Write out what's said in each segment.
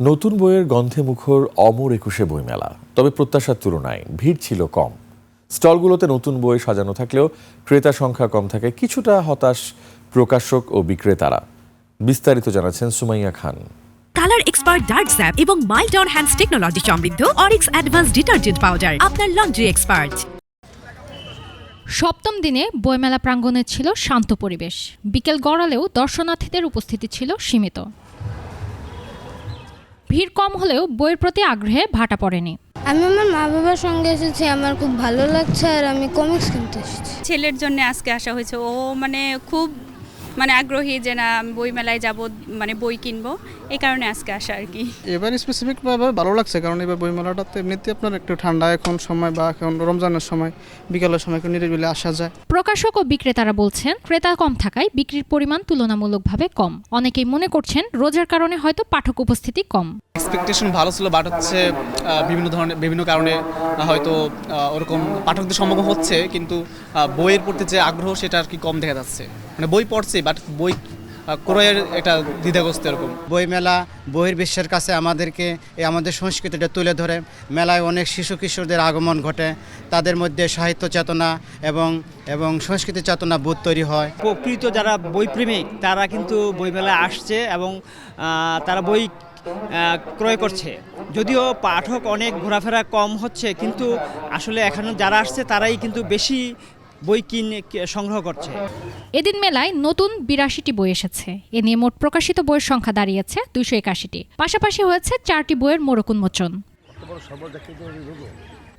নতুন বইয়ের গন্ধে মুখর অমর একুশে বইমেলা, তবে প্রত্যাশার তুলনায় ভিড় ছিল কম। স্টলগুলোতে নতুন বই সাজানো থাকলেও ক্রেতা সংখ্যা কম থাকে কিছুটা হতাশ প্রকাশক ও বিক্রেতারা। বিস্তারিত জানাচ্ছেন সুমাইয়া খান। কালার এক্সপার্ট ডার্ক স্যাপ এবং মাইল্ড অন হ্যান্ডস টেকনোলজি সমৃদ্ধ অরিক্স অ্যাডভান্স ডিটারজেন্ট পাউডার আপনার লন্ড্রি এক্সপার্ট। সপ্তম দিনে বইমেলা প্রাঙ্গণে ছিল শান্ত পরিবেশ। বিকেল গড়ালেও দর্শনার্থীদের উপস্থিতি ছিল সীমিত। ভিড় কম হলেও বইয়ের প্রতি আগ্রহে ভাটা পড়েনি। আমি আমার মা বাবার সঙ্গে এসেছি, আমার খুব ভালো লাগছে আর আমি কমিক্স কিনতে এসেছি। ছেলের জন্য আজকে আসা হয়েছে, ও খুব আগ্রহী যে না আমি বই মেলায় যাব, বই কিনবো, এই কারণে আজকে আসা আর কি। এবার স্পেসিফিকভাবে ভালো লাগছে কারণ এবার বইমেলাটাতে এমনিতে আপনার একটু ঠান্ডা এখন সময় বা এখন রমজানের সময় বিকালের সময় একটু নিরিবিলি আসা যায়। প্রকাশক ও বিক্রেতারা বলছেন ক্রেতা কম থাকায় বিক্রির পরিমাণ তুলনামূলকভাবে কম। অনেকেই মনে করছেন রোজার কারণে হয়তো পাঠক উপস্থিতি কম। এক্সপেকটেশন ভালো ছিল, বাট হচ্ছে বিভিন্ন কারণে হয়তো ওরকম পাঠকদের সমাগম হচ্ছে, কিন্তু বইয়ের প্রতি যে আগ্রহ সেটা আর কি কম দেখা যাচ্ছে। বই পড়ছে বাট বই ক্রয়ের একটা দ্বিধাগ্রস্ত এরকম। বইমেলা বহির্বিশ্বের কাছে আমাদেরকে আমাদের সংস্কৃতিটা তুলে ধরে। মেলায় অনেক শিশু কিশোরদের আগমন ঘটে, তাদের মধ্যে সাহিত্য চেতনা এবং সংস্কৃতি চেতনা বোধ তৈরি হয়। প্রকৃত যারা বইপ্রেমিক তারা কিন্তু বইমেলায় আসছে এবং তারা বই ক্রয় করছে। যদিও পাঠক অনেক ঘোরাফেরা কম হচ্ছে, কিন্তু আসলে এখন যারা আসছে তারাই কিন্তু বেশি বই কিনে সংগ্রহ করছে। এদিন মেলায় নতুন ৮২টি বই এসেছে। এ নিয়ে মোট প্রকাশিত বইয়ের সংখ্যা দাঁড়িয়েছে ২৮১টি। পাশাপাশি হয়েছে ৪টি বইয়ের মোড়ক উন্মোচন।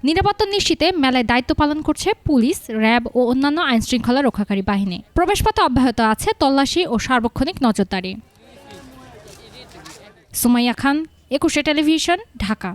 নিরাপত্তা নিশ্চিতে মেলায় দায়িত্ব পালন করছে পুলিশ, র্যাব ও অন্যান্য আইনশৃঙ্খলা রক্ষাকারী বাহিনী। প্রবেশপথে অব্যাহত আছে তল্লাশি ও সার্বক্ষণিক নজরদারি। সুমাইয়া খান, একুশে টেলিভিশন, ঢাকা।